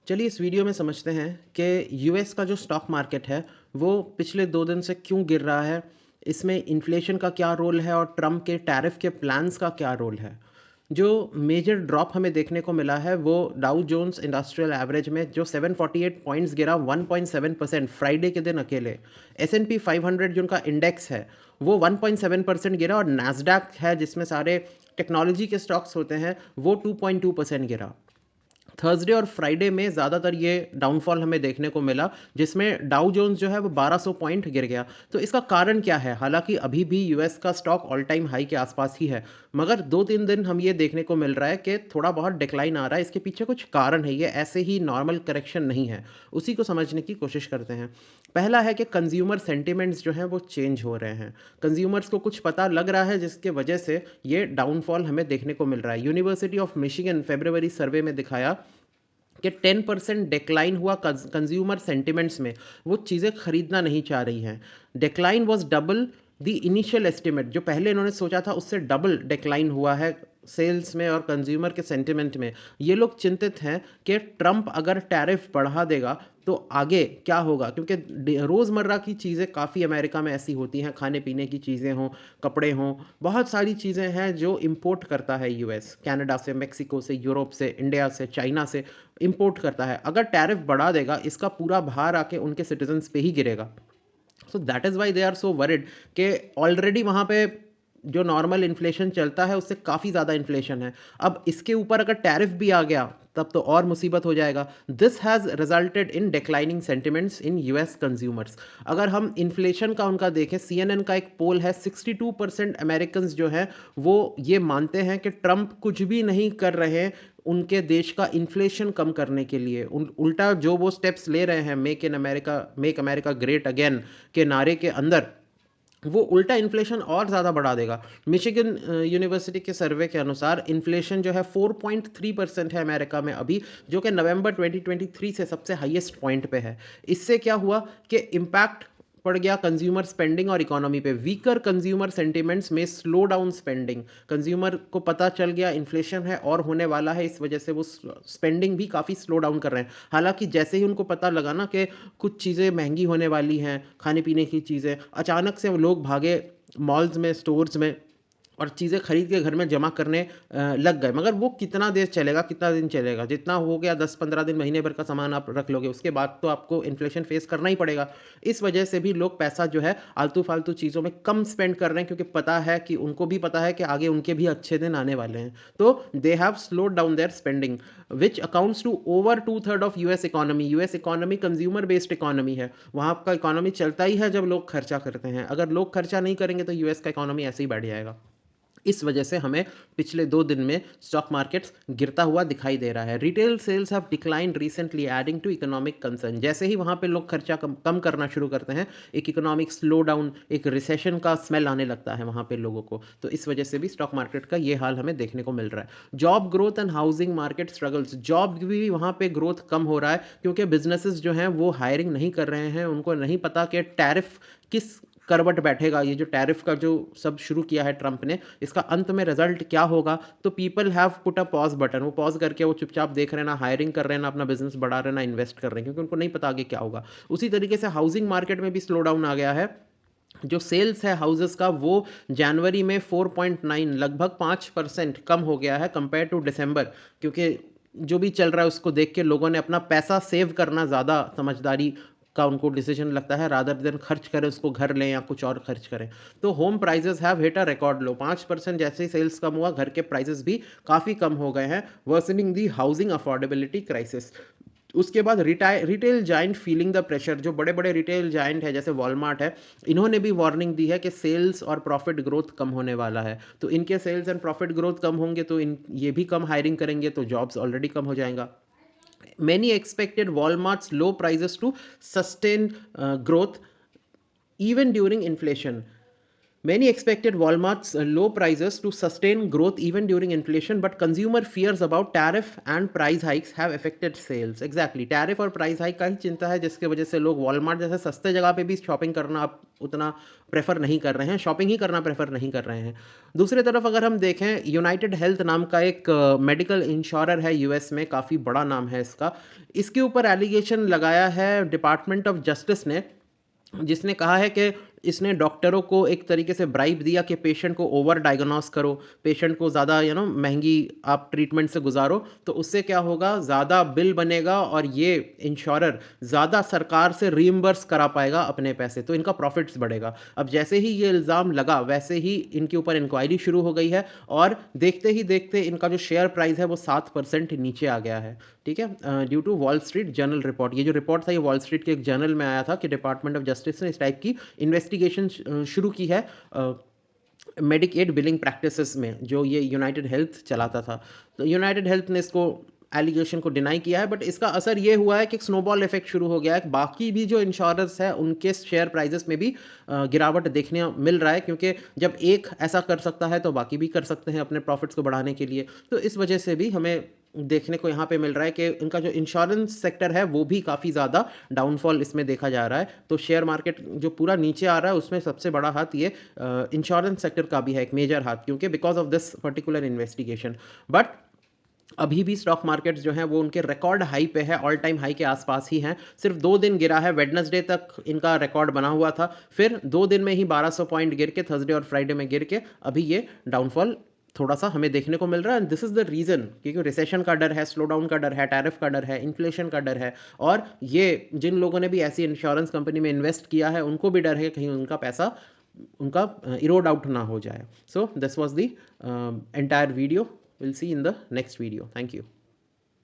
चलिए इस वीडियो में समझते हैं कि यूएस का जो स्टॉक मार्केट है वो पिछले 2 दिन से क्यों गिर रहा है। इसमें इन्फ्लेशन का क्या रोल है और ट्रम्प के टैरिफ के प्लान्स का क्या रोल है। जो मेजर ड्रॉप हमें देखने को मिला है वो डाउ जोन्स इंडस्ट्रियल एवरेज में जो 748 पॉइंट्स गिरा 1.7% फ्राइडे के दिन अकेले। S&P 500 जो उनका इंडेक्स है वो 1.7% गिरा और नैस्डैक है जिसमें सारे टेक्नोलॉजी के स्टॉक्स होते हैं वो 2.2% गिरा। थर्सडे और फ्राइडे में ज़्यादातर ये डाउनफॉल हमें देखने को मिला जिसमें डाउ जोन्स जो है वो 1200 पॉइंट गिर गया। तो इसका कारण क्या है? हालांकि अभी भी यूएस का स्टॉक ऑल टाइम हाई के आसपास ही है, मगर 2-3 दिन हम ये देखने को मिल रहा है कि थोड़ा बहुत डिक्लाइन आ रहा है। इसके पीछे कुछ कारण है, ये ऐसे ही नॉर्मल करेक्शन नहीं है। उसी को समझने की कोशिश करते हैं। पहला है कि कंज्यूमर सेंटिमेंट्स जो हैं वो चेंज हो रहे हैं। कंज्यूमर्स को कुछ पता लग रहा है जिसके वजह से ये डाउनफॉल हमें देखने को मिल रहा है। यूनिवर्सिटी ऑफ मिशिगन फरवरी सर्वे में दिखाया कि 10% डिक्लाइन हुआ कंज्यूमर सेंटिमेंट्स में। वो चीज़ें खरीदना नहीं चाह रही हैं। Decline was double the initial estimate, जो पहले इन्होंने सोचा था उससे डबल डिक्लाइन हुआ है सेल्स में और कंज्यूमर के सेंटिमेंट में। ये लोग चिंतित हैं कि ट्रंप अगर टैरिफ बढ़ा देगा तो आगे क्या होगा, क्योंकि रोज़मर्रा की चीज़ें काफ़ी अमेरिका में ऐसी होती हैं, खाने पीने की चीज़ें हों, कपड़े हों, बहुत सारी चीज़ें हैं जो इंपोर्ट करता है यूएस, कनाडा से, मेक्सिको से, यूरोप से, इंडिया से, चाइना से इंपोर्ट करता है। अगर टैरिफ बढ़ा देगा इसका पूरा भार आके उनके सिटीजन्स पे ही गिरेगा। So that is why they are so worried कि ऑलरेडी वहाँ पे जो नॉर्मल इन्फ्लेशन चलता है उससे काफ़ी ज़्यादा इन्फ्लेशन है। अब इसके ऊपर अगर टैरिफ भी आ गया तब तो और मुसीबत हो जाएगा। This has resulted in declining sentiments in US consumers. अगर हम इन्फ्लेशन का उनका देखें, सीएनएन का एक पोल है, 62% अमेरिकन्स जो हैं वो ये मानते हैं कि ट्रंप कुछ भी नहीं कर रहे हैं उनके देश का इन्फ्लेशन कम करने के लिए। उल्टा जो वो स्टेप्स ले रहे हैं, मेक अमेरिका ग्रेट अगेन के नारे के अंदर, वो उल्टा इन्फ्लेशन और ज़्यादा बढ़ा देगा। मिशिगन यूनिवर्सिटी के सर्वे के अनुसार इन्फ्लेशन जो है 4.3% है अमेरिका में अभी, जो कि नवंबर 2023 से सबसे हाईएस्ट पॉइंट पे है। इससे क्या हुआ कि इम्पैक्ट पड़ गया कंज्यूमर स्पेंडिंग और इकोनॉमी पे। वीकर कंज्यूमर सेंटिमेंट्स में स्लो डाउन स्पेंडिंग। कंज्यूमर को पता चल गया इन्फ्लेशन है और होने वाला है, इस वजह से वो स्पेंडिंग भी काफ़ी स्लो डाउन कर रहे हैं। हालांकि जैसे ही उनको पता लगा ना कि कुछ चीज़ें महंगी होने वाली हैं, खाने पीने की चीज़ें, अचानक से वो लोग भागे मॉल्स में, स्टोर्स में और चीज़ें खरीद के घर में जमा करने लग गए। मगर वो कितना देर चलेगा, कितना दिन चलेगा? जितना हो गया 10-15 दिन, महीने भर का सामान आप रख लोगे, उसके बाद तो आपको इन्फ्लेशन फेस करना ही पड़ेगा। इस वजह से भी लोग पैसा जो है आलतू फालतू चीज़ों में कम स्पेंड कर रहे हैं, क्योंकि पता है कि उनको भी पता है कि आगे उनके भी अच्छे दिन आने वाले हैं। तो they have slowed down their spending which accounts to over 2/3 of US economy. US economy consumer based economy है। वहाँ का इकोनॉमी चलता ही है जब लोग खर्चा करते हैं। अगर लोग खर्चा नहीं करेंगे तो यूएस का इकोनॉमी ऐसे ही बढ़ जाएगा। इस वजह से हमें पिछले 2 दिन में स्टॉक मार्केट्स गिरता हुआ दिखाई दे रहा है। Retail sales have declined recently adding to economic concern. जैसे ही वहाँ पे लोग खर्चा कम करना शुरू करते हैं, एक इकोनॉमिक स्लो डाउन, एक रिसेशन का स्मेल आने लगता है वहाँ पे लोगों को। तो इस वजह से भी स्टॉक मार्केट का ये हाल हमें देखने को मिल रहा है। Job growth and housing market struggles. Job भी वहाँ पे ग्रोथ कम हो रहा है क्योंकि बिजनेसेस जो हैं वो हायरिंग नहीं कर रहे हैं। उनको नहीं पता कि टैरिफ किस करवट बैठेगा। ये जो टैरिफ का जो सब शुरू किया है ट्रंप ने, इसका अंत में रिजल्ट क्या होगा। तो people have put a pause button. वो पॉज करके वो चुपचाप देख रहे हैं, ना हायरिंग कर रहे हैं, ना अपना बिजनेस बढ़ा रहे हैं, ना इन्वेस्ट कर रहे हैं, क्योंकि उनको नहीं पता आगे क्या होगा। उसी तरीके से हाउसिंग मार्केट में भी स्लो डाउन आ गया है। जो सेल्स है हाउसेस का वो जनवरी में 4.9, लगभग 5% कम हो गया है कंपेयर टू दिसंबर। क्योंकि जो भी चल रहा है उसको देख के लोगों ने अपना पैसा सेव करना ज़्यादा समझदारी का उनको डिसीजन लगता है, रादर देन खर्च करें उसको, घर लें या कुछ और खर्च करें। तो home prices have hit a record low. 5% जैसे ही सेल्स कम हुआ, घर के प्राइजेस भी काफ़ी कम हो गए हैं, वर्सनिंग दी हाउसिंग अफोर्डेबिलिटी क्राइसिस। उसके बाद retail giant feeling the pressure. जो बड़े बड़े रिटेल जाइंट है जैसे वॉलमार्ट है, इन्होंने भी वार्निंग दी है कि सेल्स और प्रॉफिट ग्रोथ कम होने वाला है। तो इनके सेल्स एंड प्रॉफिट ग्रोथ कम होंगे तो ये भी कम हायरिंग करेंगे, तो जॉब्स ऑलरेडी कम हो जाएगा। Many expected Walmart's low prices to sustain growth even during inflation. Many expected Walmart's low prices to sustain growth even during inflation, but consumer fears about tariff and price hikes have affected sales. Exactly, tariफ और price hike का ही चिंता है, जिसके वजह से लोग Walmart जैसे सस्ते जगह पे भी शॉपिंग करना अब उतना प्रेफर नहीं कर रहे हैं, शॉपिंग ही करना प्रेफर नहीं कर रहे हैं। दूसरी तरफ अगर हम देखें, यूनाइटेड हेल्थ नाम का एक मेडिकल इंश्योरर है यूएस में, काफ़ी बड़ा नाम है इसका। इसके ऊपर एलिगेशन लगाया है डिपार्टमेंट ऑफ जस्टिस ने, जिसने कहा है कि इसने डॉक्टरों को एक तरीके से ब्राइब दिया कि पेशेंट को ओवर डायग्नोस करो, पेशेंट को ज़्यादा महंगी आप ट्रीटमेंट से गुजारो, तो उससे क्या होगा, ज़्यादा बिल बनेगा और ये इंश्योरर ज़्यादा सरकार से रीइम्बर्स करा पाएगा अपने पैसे, तो इनका प्रॉफिट्स बढ़ेगा। अब जैसे ही ये इल्ज़ाम लगा वैसे ही इनके ऊपर इंक्वायरी शुरू हो गई है और देखते ही देखते इनका जो शेयर प्राइस है वो 7% नीचे आ गया है। ठीक है, due to Wall Street Journal report. ये जो रिपोर्ट था ये वॉल स्ट्रीट के एक जर्नल में आया था कि डिपार्टमेंट ऑफ जस्टिस ने इस टाइप की इन्वेस्टिगेशन शुरू की है मेडिकेड बिलिंग प्रैक्टिसेस में, जो ये यूनाइटेड हेल्थ चलाता था। तो यूनाइटेड हेल्थ ने इसको एलिगेशन को डिनाई किया है, बट इसका असर ये हुआ है कि एक स्नोबॉल इफेक्ट शुरू हो गया है, बाकी भी जो इंश्योरेंस है उनके शेयर प्राइजेस में भी गिरावट देखने मिल रहा है, क्योंकि जब एक ऐसा कर सकता है तो बाकी भी कर सकते हैं अपने प्रॉफिट्स को बढ़ाने के लिए। तो इस वजह से भी हमें देखने को यहाँ पे मिल रहा है कि इनका जो इंश्योरेंस सेक्टर है वो भी काफ़ी ज़्यादा डाउनफॉल इसमें देखा जा रहा है। तो शेयर मार्केट जो पूरा नीचे आ रहा है उसमें सबसे बड़ा हाथ ये इंश्योरेंस सेक्टर का भी है, एक मेजर हाथ, क्योंकि because of this particular investigation. But अभी भी स्टॉक मार्केट्स जो हैं वो उनके रिकॉर्ड हाई पे है, ऑल टाइम हाई के आसपास ही हैं। सिर्फ 2 दिन गिरा है, वेडनेसडे तक इनका रिकॉर्ड बना हुआ था, फिर 2 दिन में ही 1200 पॉइंट गिर के, थर्सडे और फ्राइडे में गिर के अभी ये डाउनफॉल थोड़ा सा हमें देखने को मिल रहा है। And this is the reason, क्योंकि रिसेशन का डर है, स्लो डाउन का डर है, टैरिफ का डर है, इन्फ्लेशन का डर है, और ये जिन लोगों ने भी ऐसी इंश्योरेंस कंपनी में इन्वेस्ट किया है उनको भी डर है कहीं उनका पैसा उनका इरोड आउट ना हो जाए। So this was the entire video. We'll see in the next video. Thank you.